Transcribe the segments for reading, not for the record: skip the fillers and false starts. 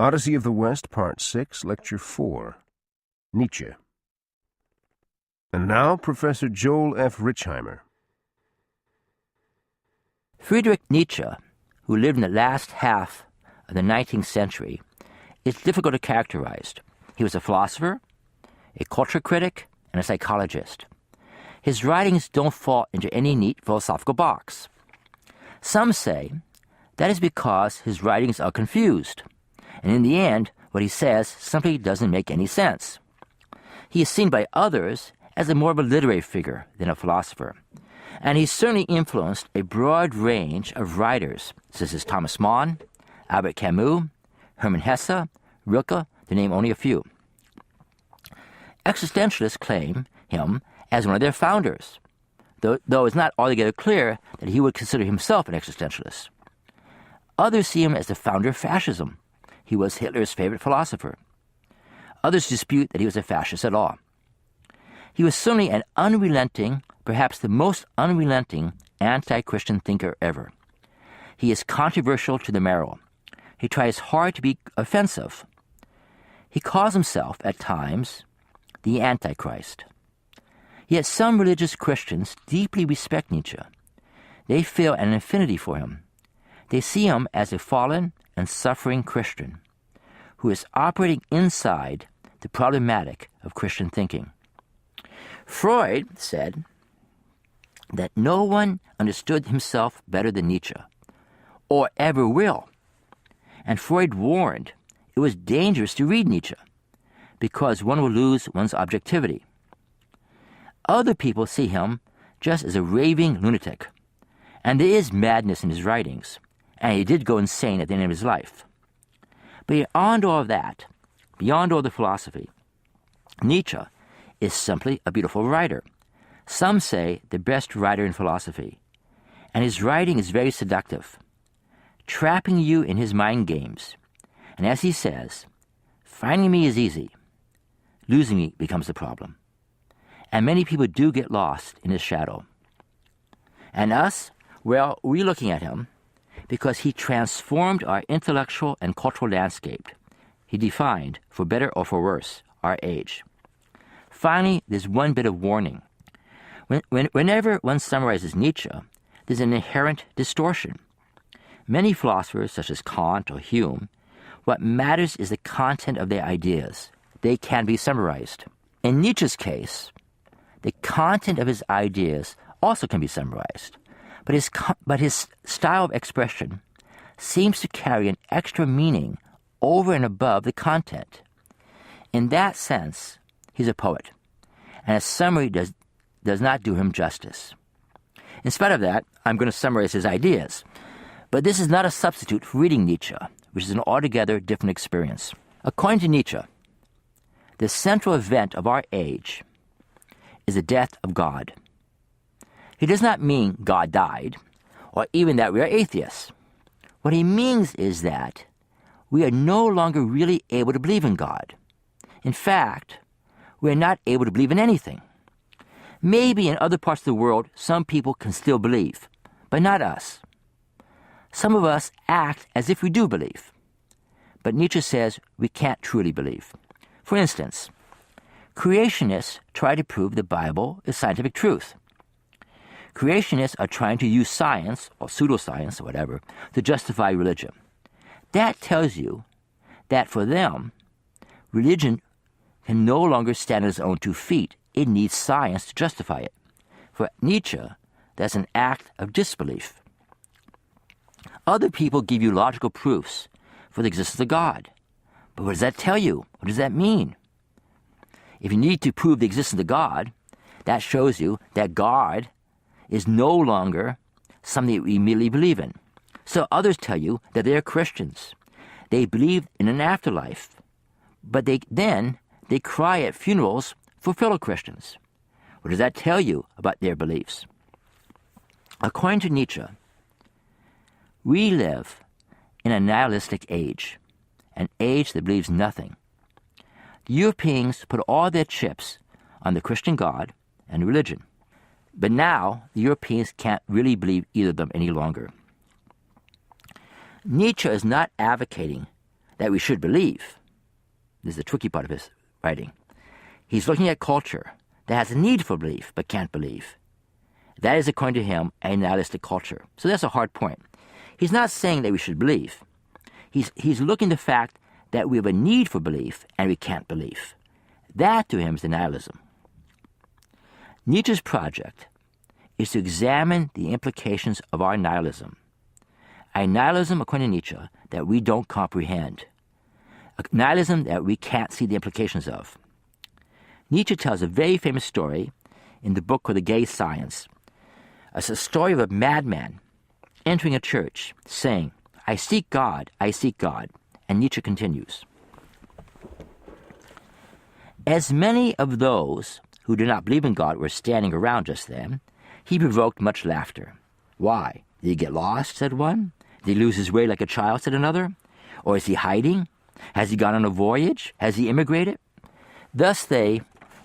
Odyssey of the West, Part 6, Lecture 4, Nietzsche. And now, Professor Joel F. Richeimer. Friedrich Nietzsche, who lived in the last half of the 19th century, is difficult to characterize. He was a philosopher, a culture critic, and a psychologist. His writings don't fall into any neat philosophical box. Some say that is because his writings are confused, and in the end, what he says simply doesn't make any sense. He is seen by others as more of a literary figure than a philosopher, and he certainly influenced a broad range of writers, such as Thomas Mann, Albert Camus, Hermann Hesse, Rilke, to name only a few. Existentialists claim him as one of their founders, though it's not altogether clear that he would consider himself an existentialist. Others see him as the founder of fascism. He was Hitler's favorite philosopher. Others dispute that he was a fascist at all. He was certainly an unrelenting, perhaps the most unrelenting, anti-Christian thinker ever. He is controversial to the marrow. He tries hard to be offensive. He calls himself, at times, the Antichrist. Yet some religious Christians deeply respect Nietzsche. They feel an affinity for him. They see him as a fallen and suffering Christian who is operating inside the problematic of Christian thinking. Freud said that no one understood himself better than Nietzsche, or ever will. And Freud warned it was dangerous to read Nietzsche because one will lose one's objectivity. Other people see him just as a raving lunatic, and there is madness in his writings, and he did go insane at the end of his life. But beyond all of that, beyond all the philosophy, Nietzsche is simply a beautiful writer. Some say the best writer in philosophy, and his writing is very seductive, trapping you in his mind games. And as he says, finding me is easy, losing me becomes the problem. And many people do get lost in his shadow. And us, well, we're looking at him because he transformed our intellectual and cultural landscape. He defined, for better or for worse, our age. Finally, there's one bit of warning. Whenever one summarizes Nietzsche, there's an inherent distortion. Many philosophers, such as Kant or Hume, what matters is the content of their ideas. They can be summarized. In Nietzsche's case, the content of his ideas also can be summarized, but his style of expression seems to carry an extra meaning over and above the content. In that sense, he's a poet, and a summary does not do him justice. In spite of that, I'm going to summarize his ideas. But this is not a substitute for reading Nietzsche, which is an altogether different experience. According to Nietzsche, the central event of our age is the death of God. He does not mean God died, or even that we are atheists. What he means is that we are no longer really able to believe in God. In fact, we are not able to believe in anything. Maybe in other parts of the world, some people can still believe, but not us. Some of us act as if we do believe, but Nietzsche says we can't truly believe. For instance, creationists try to prove the Bible is scientific truth. Creationists are trying to use science, or pseudoscience, or whatever, to justify religion. That tells you that for them, religion can no longer stand on its own 2 feet. It needs science to justify it. For Nietzsche, that's an act of disbelief. Other people give you logical proofs for the existence of God. But what does that tell you? What does that mean? If you need to prove the existence of God, that shows you that God is no longer something that we immediately believe in. So others tell you that they are Christians. They believe in an afterlife, but they cry at funerals for fellow Christians. What does that tell you about their beliefs? According to Nietzsche, we live in a nihilistic age, an age that believes nothing. The Europeans put all their chips on the Christian God and religion. But now, the Europeans can't really believe either of them any longer. Nietzsche is not advocating that we should believe. This is the tricky part of his writing. He's looking at culture that has a need for belief but can't believe. That is, according to him, a nihilistic culture. So that's a hard point. He's not saying that we should believe. He's looking at the fact that we have a need for belief and we can't believe. That, to him, is the nihilism. Nietzsche's project is to examine the implications of our nihilism. A nihilism, according to Nietzsche, that we don't comprehend. A nihilism that we can't see the implications of. Nietzsche tells a very famous story in the book called The Gay Science. It's a story of a madman entering a church saying, I seek God, I seek God. And Nietzsche continues, as many of those who did not believe in God were standing around just then, he provoked much laughter. Why? Did he get lost, said one? Did he lose his way like a child, said another? Or is he hiding? Has he gone on a voyage? Has he immigrated? Thus they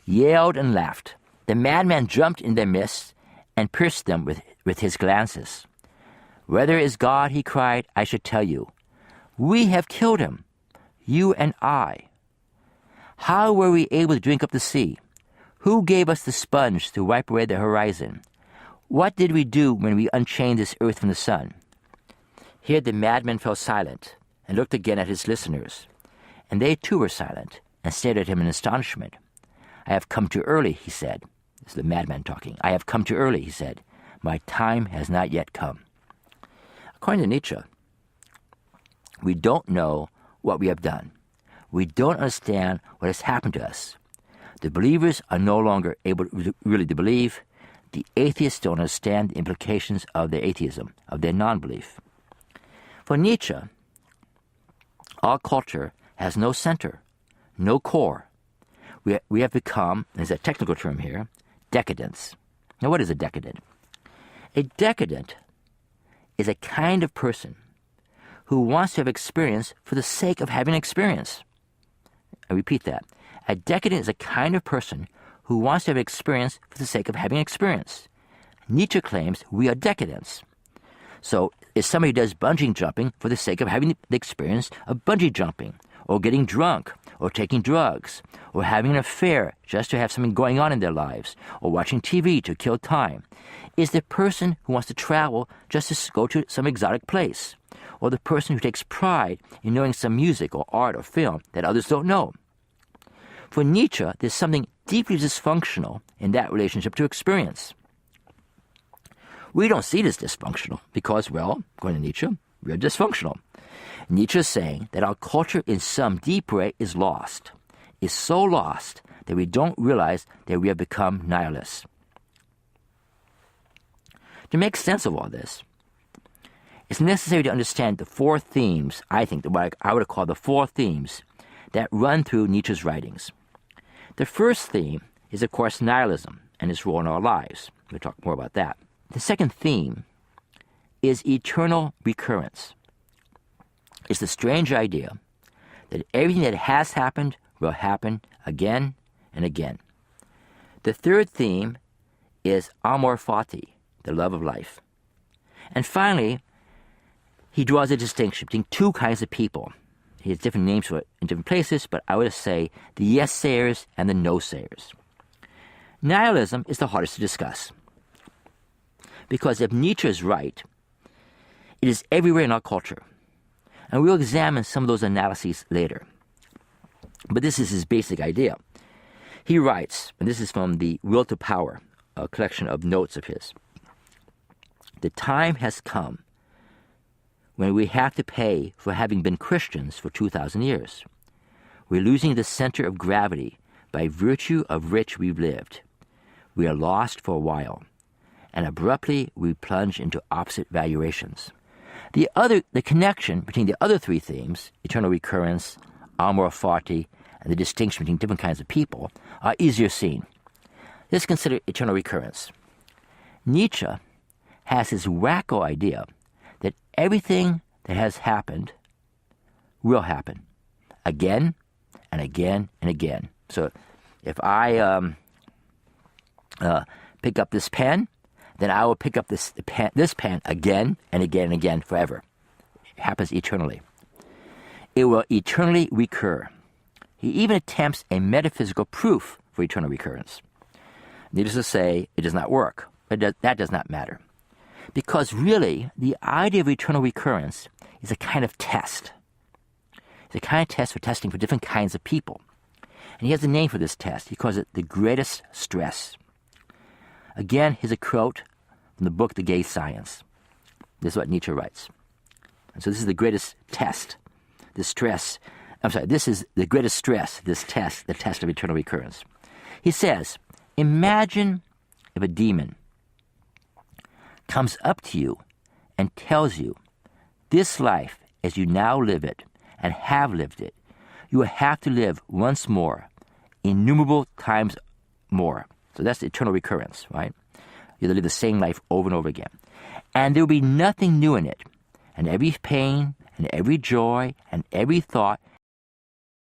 yelled and laughed. The madman jumped in their midst and pierced them with his glances. Whether is God, he cried, I should tell you. We have killed him, you and I. How were we able to drink up the sea? Who gave us the sponge to wipe away the horizon? What did we do when we unchained this earth from the sun? Here the madman fell silent and looked again at his listeners. And they too were silent and stared at him in astonishment. I have come too early, he said. This is the madman talking. I have come too early, he said. My time has not yet come. According to Nietzsche, we don't know what we have done. We don't understand what has happened to us. The believers are no longer able really to believe. The atheists don't understand the implications of their atheism, of their non-belief. For Nietzsche, our culture has no center, no core. We have become, there's a technical term here, decadents. Now, what is a decadent? A decadent is a kind of person who wants to have experience for the sake of having experience. I repeat that. A decadent is a kind of person who wants to have experience for the sake of having experience. Nietzsche claims we are decadents. So is somebody who does bungee jumping for the sake of having the experience of bungee jumping, or getting drunk, or taking drugs, or having an affair just to have something going on in their lives, or watching TV to kill time, is the person who wants to travel just to go to some exotic place, or the person who takes pride in knowing some music or art or film that others don't know. For Nietzsche, there's something deeply dysfunctional in that relationship to experience. We don't see it as dysfunctional because, well, according to Nietzsche, we're dysfunctional. Nietzsche is saying that our culture in some deep way is lost, is so lost that we don't realize that we have become nihilists. To make sense of all this, it's necessary to understand the four themes, I think, what I would call the four themes that run through Nietzsche's writings. The first theme is, of course, nihilism and its role in our lives. We'll talk more about that. The second theme is eternal recurrence. It's the strange idea that everything that has happened will happen again and again. The third theme is amor fati, the love of life. And finally, he draws a distinction between two kinds of people. He has different names for it in different places, but I would say the yes-sayers and the no-sayers. Nihilism is the hardest to discuss. Because if Nietzsche is right, it is everywhere in our culture. And we'll examine some of those analyses later. But this is his basic idea. He writes, and this is from the Will to Power, a collection of notes of his. The time has come when we have to pay for having been Christians for 2,000 years. We're losing the center of gravity by virtue of which we've lived. We are lost for a while, and abruptly we plunge into opposite valuations. The connection between the other three themes, eternal recurrence, amor fati, and the distinction between different kinds of people, are easier seen. Let's consider eternal recurrence. Nietzsche has his wacko idea that everything that has happened will happen again and again and again. So if I pick up this pen, then I will pick up this pen again and again and again forever. It happens eternally. it will eternally recur. He even attempts a metaphysical proof for eternal recurrence. Needless to say, it does not work, but that does not matter. Because really, the idea of eternal recurrence is a kind of test. It's a kind of test for testing for different kinds of people. And he has a name for this test. He calls it the greatest stress. Again, here's a quote from the book The Gay Science. This is what Nietzsche writes. And so this is the greatest test, this is the greatest stress, this test, the test of eternal recurrence. He says, imagine if a demon comes up to you and tells you, this life, as you now live it and have lived it, you will have to live once more, innumerable times more. So that's the eternal recurrence, right? You'll live the same life over and over again. And there will be nothing new in it. And every pain and every joy and every thought